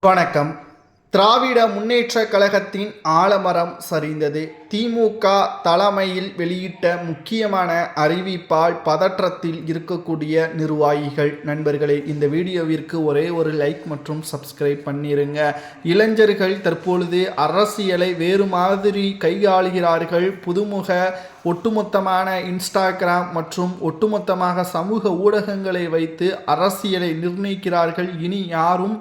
வணக்கம். திராவிட முன்னேற்றக் கழகத்தின் ஆலமரம் சரிந்தது. திமுக தலைமையில் வெளியிட்ட முக்கியமான அறிவிப்பால் பதற்றத்தில் இருக்கக்கூடிய நிர்வாகிகள். நண்பர்களே, இந்த வீடியோவிற்கு ஒரே ஒரு லைக் மற்றும் சப்ஸ்கிரைப் பண்ணிருங்க. இளைஞர்கள் தற்பொழுது அரசியலை வேறு மாதிரி கையாளுகிறார்கள். புதுமுக ஒட்டுமொத்தமான இன்ஸ்டாகிராம் மற்றும் ஒட்டுமொத்தமாக சமூக ஊடகங்களை வைத்து அரசியலை நிர்ணயிக்கிறார்கள். இனி யாரும்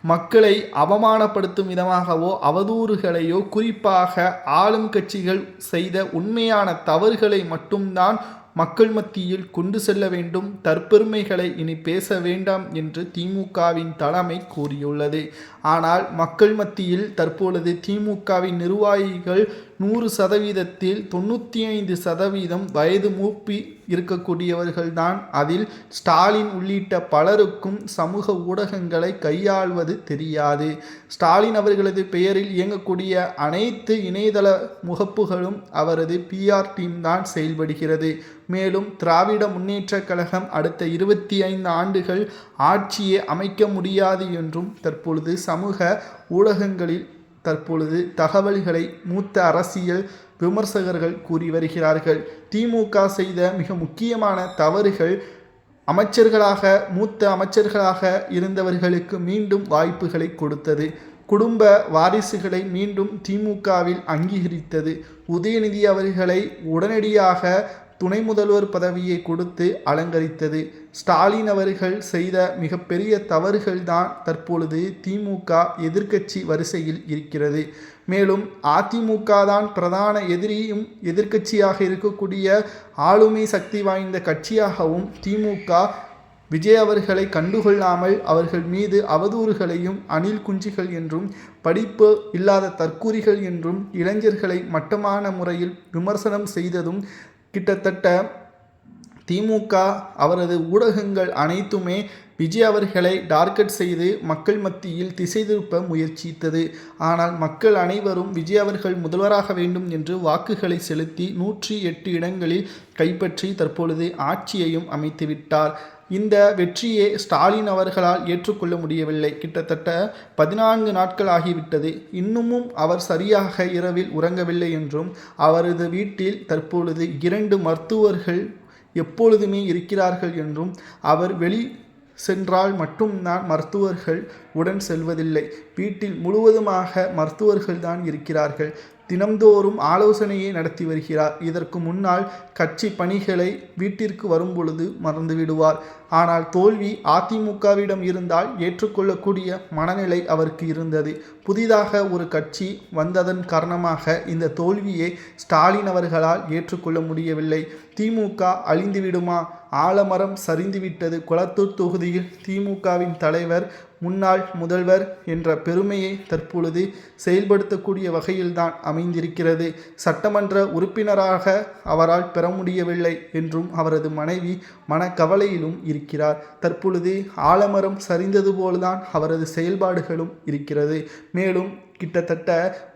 மக்களை அவமானப்படுத்தும் விதமாகவோ அவதூறுகளையோ, குறிப்பாக ஆளும் கட்சிகள் செய்த உண்மையான தவறுகளை மட்டும்தான் மக்கள் மத்தியில் கொண்டு செல்ல வேண்டும். தற்பெருமைகளை இனி பேச வேண்டாம் என்று திமுகவின் தலைமை கூறியுள்ளது. ஆனால் மக்கள் மத்தியில் தற்பொழுது திமுகவின் நிர்வாகிகள் 100%த்தில் 95% வயது மூப்பி இருக்கக்கூடியவர்கள்தான். அதில் ஸ்டாலின் உள்ளிட்ட பலருக்கும் சமூக ஊடகங்களை கையாள்வது தெரியாது. ஸ்டாலின் அவர்களது பெயரில் இயங்கக்கூடிய அனைத்து இணையதள முகப்புகளும் அவரது PR டீம் தான் செயல்படுகிறது. மேலும் திராவிட முன்னேற்றக் கழகம் அடுத்த 25 ஆண்டுகள் ஆட்சியை அமைக்க முடியாது என்றும் தற்பொழுது சமூக ஊடகங்களில் தகவல்களை மூத்த அரசியல் விமர்சகர்கள் கூறி வருகிறார்கள். திமுக செய்த மிக முக்கியமான தவறுகள், மூத்த அமைச்சர்களாக இருந்தவர்களுக்கு மீண்டும் வாய்ப்புகளை கொடுத்தது. குடும்ப வாரிசுகளை மீண்டும் திமுகவில் அங்கீகரித்தது. உதயநிதி அவர்களை உடனடியாக துணை முதல்வர் பதவியை கொடுத்து அலங்கரித்தது. ஸ்டாலின் அவர்கள் செய்த மிகப்பெரிய தவறுகள்தான் தற்பொழுது திமுக எதிர்க்கட்சி வரிசையில் இருக்கிறது. மேலும் அதிமுக தான் பிரதான எதிரியும் எதிர்க்கட்சியாக இருக்கக்கூடிய ஆளுமை சக்தி வாய்ந்த கட்சியாகவும் திமுக விஜய் அவர்களை கண்டுகொள்ளாமல் அவர்கள் மீது அவதூறுகளையும் அணில் குஞ்சுகள் என்றும், படிப்பு இல்லாத தற்கூறிகள் என்றும், இளைஞர்களை மட்டமான முறையில் விமர்சனம் செய்ததும் கிட்டத்தட்ட திமுக அவரது ஊடகங்கள் அனைத்துமே விஜய் அவர்களை டார்கெட் செய்து மக்கள் மத்தியில் திசை திருப்ப முயற்சித்தது. ஆனால் மக்கள் அனைவரும் விஜய் அவர்கள் முதல்வராக வேண்டும் என்று வாக்குகளை செலுத்தி 108 இடங்களில் கைப்பற்றி தற்பொழுது ஆட்சியையும் அமைத்துவிட்டார். இந்த வெற்றியை ஸ்டாலின் அவர்களால் ஏற்றுக்கொள்ள முடியவில்லை. கிட்டத்தட்ட 14 நாட்கள் ஆகிவிட்டது. இன்னமும் அவர் சரியாக இரவில் உறங்கவில்லை என்றும், அவரது வீட்டில் தற்பொழுது 2 மருத்துவர்கள் எப்பொழுதுமே இருக்கிறார்கள் என்றும், அவர் சென்றால் மட்டும்தான் மருத்துவர்கள் உடன் செல்வதில்லை. வீட்டில் முழுவதுமாக மருத்துவர்கள் தான் இருக்கிறார்கள். தினம்தோறும் ஆலோசனையை நடத்தி வருகிறார். இதற்கு முன்னால் கட்சி பணிகளை வீட்டிற்கு வரும்பொழுது மறந்துவிடுவார். ஆனால் தோல்வி அதிமுகவிடம் இருந்தால் ஏற்றுக்கொள்ளக்கூடிய மனநிலை அவருக்கு இருந்தது. புதிதாக ஒரு கட்சி வந்ததன் காரணமாக இந்த தோல்வியை ஸ்டாலின் அவர்களால் ஏற்றுக்கொள்ள முடியவில்லை. திமுக அழிந்துவிடுமா? ஆலமரம் சரிந்துவிட்டது. கொளத்தூர் தொகுதியில் திமுகவின் தலைவர், முன்னாள் முதல்வர் என்ற பெருமையை தற்பொழுது செயல்படுத்தக்கூடிய வகையில்தான் அமைந்திருக்கிறது. சட்டமன்ற உறுப்பினராக அவரால் பெற முடியவில்லை என்றும் அவரது மனைவி மனக்கவலையிலும் இருக்கிறார். தற்பொழுது ஆலமரம் சரிந்தது போல்தான் அவரது செயல்பாடுகளும் இருக்கிறது. மேலும் கிட்டத்தட்ட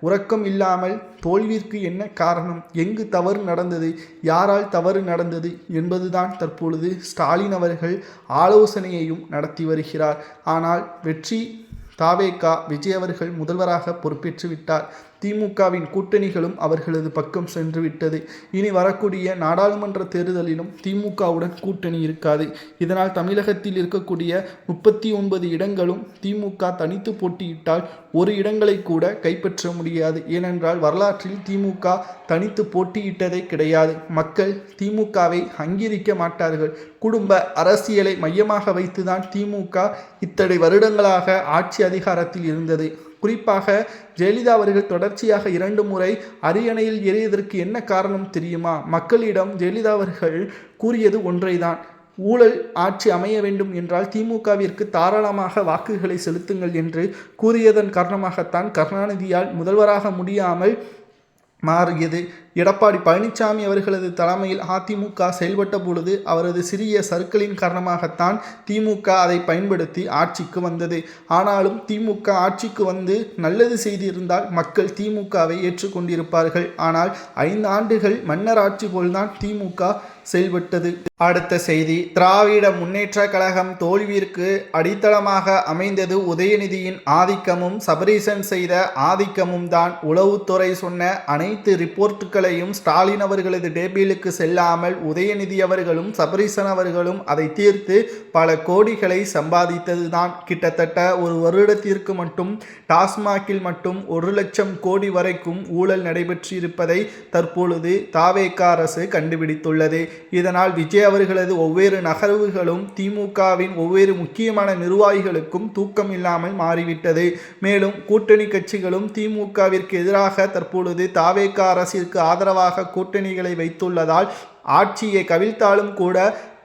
உறக்கம் இல்லாமல் தோல்விற்கு என்ன காரணம், எங்கு தவறு நடந்தது, யாரால் தவறு நடந்தது என்பதுதான் தற்பொழுது ஸ்டாலின் அவர்கள் ஆலோசனையையும் நடத்தி வருகிறார். ஆனால் வெற்றி தாவேகா விஜய் அவர்கள் முதல்வராக பொறுப்பேற்று விட்டார். திமுகவின் கூட்டணிகளும் அவர்களது பக்கம் சென்று விட்டது. இனி வரக்கூடிய நாடாளுமன்ற தேர்தலிலும் திமுகவுடன் கூட்டணி இருக்காது. இதனால் தமிழகத்தில் இருக்கக்கூடிய 39 இடங்களும் திமுக தனித்து போட்டியிட்டால் ஒரு இடங்களை கூட கைப்பற்ற முடியாது. ஏனென்றால் வரலாற்றில் திமுக தனித்து போட்டியிட்டதே கிடையாது. மக்கள் திமுகவை அங்கீகரிக்க மாட்டார்கள். குடும்ப அரசியலை மையமாக வைத்துதான் திமுக இத்தனை வருடங்களாக ஆட்சி அதிகாரத்தில் இருந்தது. குறிப்பாக ஜெயலலிதா அவர்கள் தொடர்ச்சியாக 2 முறை அரியணையில் ஏறியதற்கு என்ன காரணம் தெரியுமா? மக்களிடம் ஜெயலலிதா அவர்கள் கூறியது ஒன்றைதான், ஊழல் ஆட்சி அமைய வேண்டும் என்றால் திமுகவிற்கு தாராளமாக வாக்குகளை செலுத்துங்கள் என்று கூறியதன் காரணமாகத்தான் கருணாநிதியால் முதல்வராக முடியாமல் மாறியது. எடப்பாடி பழனிசாமி அவர்களது தலைமையில் அதிமுக செயல்பட்ட பொழுது அவரது சிறிய சர்க்கிளின் காரணமாகத்தான் திமுக அதை பயன்படுத்தி ஆட்சிக்கு வந்தது. ஆனாலும் திமுக ஆட்சிக்கு வந்து நல்லது செய்திருந்தால் மக்கள் திமுகவை ஏற்றுக்கொண்டிருப்பார்கள். ஆனால் 5 ஆண்டுகள் மன்னர் ஆட்சி போல்தான் திமுக செயல்பட்டது. அடுத்த செய்தி, திராவிட முன்னேற்ற கழகம் தோல்விற்கு அடித்தளமாக அமைந்தது உதயநிதியின் ஆதிக்கமும் சபரீசன் செய்த ஆதிக்கமும் தான். உளவுத்துறை சொன்ன அனைத்து ரிப்போர்ட்டுகளையும் ஸ்டாலின் அவர்களது டேபிளுக்கு செல்லாமல் உதயநிதி அவர்களும் சபரீசன் அவர்களும் அதை தீர்த்து பல கோடிகளை சம்பாதித்தது தான். கிட்டத்தட்ட ஒரு வருடத்திற்கு மட்டும் டாஸ்மாகில் மட்டும் 1 லட்சம் கோடி வரைக்கும் ஊழல் நடைபெற்றிருப்பதை தற்பொழுது தாவேகா அரசு கண்டுபிடித்துள்ளது. இதனால் விஜய் அவர்களது ஒவ்வொரு நகர்வுகளும் திமுகவின் ஒவ்வொரு முக்கியமான நிர்வாகிகளுக்கும் தூக்கம் இல்லாமல் மாறிவிட்டது. மேலும் கூட்டணி கட்சிகளும் திமுகவிற்கு எதிராக தற்பொழுது தாவேகா அரசிற்கு ஆதரவாக கூட்டணிகளை வைத்துள்ளதால் ஆட்சியை கவிழ்த்தாலும் கூட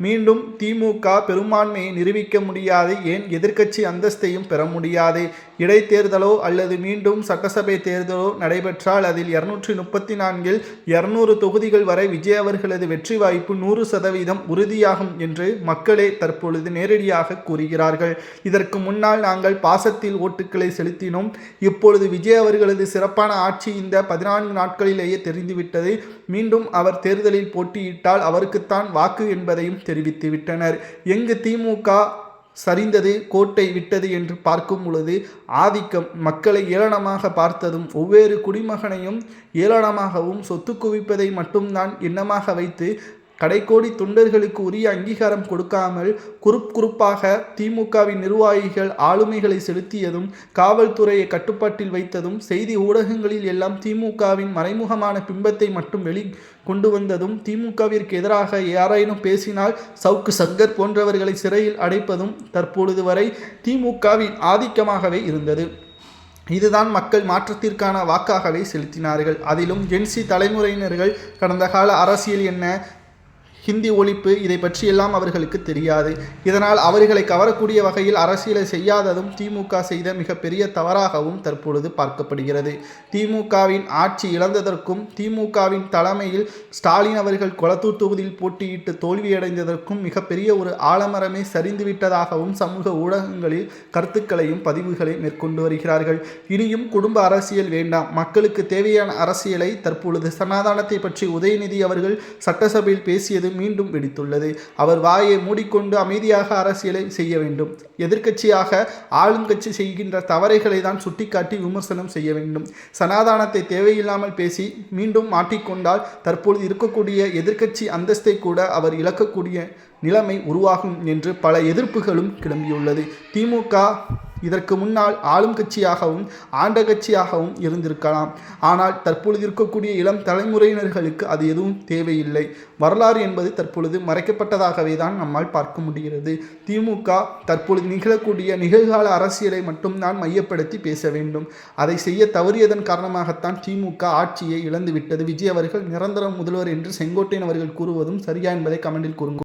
மீண்டும் திமுக பெரும்பான்மையை நிரூபிக்க முடியாது. ஏன் எதிர்க்கட்சி அந்தஸ்தையும் பெற முடியாது. இடைத்தேர்தலோ அல்லது மீண்டும் சட்டசபை தேர்தலோ நடைபெற்றால் அதில் 234இல் 200 தொகுதிகள் வரை விஜய் அவர்களது வெற்றி வாய்ப்பு 100% உறுதியாகும் என்று மக்களே தற்பொழுது நேரடியாக கூறுகிறார்கள். இதற்கு முன்னால் நாங்கள் பாசத்தில் ஓட்டுக்களை செலுத்தினோம். இப்பொழுது விஜய் அவர்களது சிறப்பான ஆட்சி இந்த 14 நாட்களிலேயே தெரிந்துவிட்டது. மீண்டும் அவர் தேர்தலில் போட்டியிட்டால் அவருக்குத்தான் வாக்கு என்பதையும் தெரிவித்துவிட்டனர். எங்கு திமுக சரிந்தது, கோட்டை விட்டது என்று பார்க்கும் பொழுது ஆதிக்கம், மக்களை ஏளனமாக பார்த்ததும் ஒவ்வொரு குடிமகனையும் ஏளனமாகவும் சொத்து குவிப்பதை மட்டும்தான் எண்ணமாக வைத்து கடைக்கோடி தொண்டர்களுக்கு உரிய அங்கீகாரம் கொடுக்காமல் குறுப்பாக திமுகவின் நிர்வாகிகள் ஆளுமைகளை செலுத்தியதும் காவல்துறையை கட்டுப்பாட்டில் வைத்ததும் செய்தி ஊடகங்களில் எல்லாம் திமுகவின் மறைமுகமான பிம்பத்தை மட்டும் கொண்டு வந்ததும் திமுகவிற்கு எதிராக யாரேனும் பேசினால் சவுக்கு சங்கர் போன்றவர்களை சிறையில் அடைப்பதும் தற்பொழுது வரை திமுகவின் ஆதிக்கமாகவே இருந்தது. இதுதான் மக்கள் மாற்றத்திற்கான வாக்காகவே செலுத்தினார்கள். அதிலும் ஜென்சி தலைமுறையினர்கள் கடந்த கால அரசியல் என்ன, ஹிந்தி ஒழிப்பு, இதை பற்றியெல்லாம் அவர்களுக்கு தெரியாது. இதனால் அவர்களை கவரக்கூடிய வகையில் அரசியலை செய்யாததும் திமுக செய்த மிகப்பெரிய தவறாகவும் தற்பொழுது பார்க்கப்படுகிறது. திமுகவின் ஆட்சி இழந்ததற்கும் திமுகவின் தலைமையில் ஸ்டாலின் அவர்கள் கொளத்தூர் தொகுதியில் போட்டியிட்டு தோல்வியடைந்ததற்கும் மிகப்பெரிய ஒரு ஆலமரமே சரிந்துவிட்டதாகவும் சமூக ஊடகங்களில் கருத்துக்களையும் பதிவுகளை மேற்கொண்டு வருகிறார்கள். இனியும் குடும்ப அரசியல் வேண்டாம், மக்களுக்கு தேவையான அரசியலை தற்பொழுது சனாதானத்தை பற்றி உதயநிதி அவர்கள் சட்டசபையில் பேசியது மீண்டும் வெடித்துள்ளது. அவர் வாயை மூடிக்கொண்டு அமைதியாக அரசியலை செய்ய வேண்டும். எதிர்க்கட்சியாக ஆளுங்கட்சி செய்கின்ற தவறைகளை தான் சுட்டிக்காட்டி விமர்சனம் செய்ய வேண்டும். சனாதானத்தை தேவையில்லாமல் பேசி மீண்டும் மாட்டிக்கொண்டால் தற்பொழுது இருக்கக்கூடிய எதிர்க்கட்சி அந்தஸ்தை கூட அவர் இழக்கக்கூடிய நிலைமை உருவாகும் என்று பல எதிர்ப்புகளும் கிளம்பியுள்ளது. திமுக இதற்கு முன்னால் ஆளும் கட்சியாகவும் ஆண்ட கட்சியாகவும் இருந்திருக்கலாம். ஆனால் தற்பொழுது இருக்கக்கூடிய இளம் தலைமுறையினர்களுக்கு அது எதுவும் தேவையில்லை. வரலாறு என்பது தற்பொழுது மறைக்கப்பட்டதாகவே தான் நம்மால் பார்க்க முடிகிறது. திமுக தற்பொழுது நிகழக்கூடிய நிகழ்கால அரசியலை மட்டும்தான் மையப்படுத்தி பேச வேண்டும். அதை செய்ய தவறியதன் காரணமாகத்தான் திமுக ஆட்சியை இழந்துவிட்டது. விஜய் அவர்கள் நிரந்தர முதல்வர் என்று செங்கோட்டையன் அவர்கள் கூறுவதும் சரியா என்பதை கமெண்டில் கூறுங்கள்.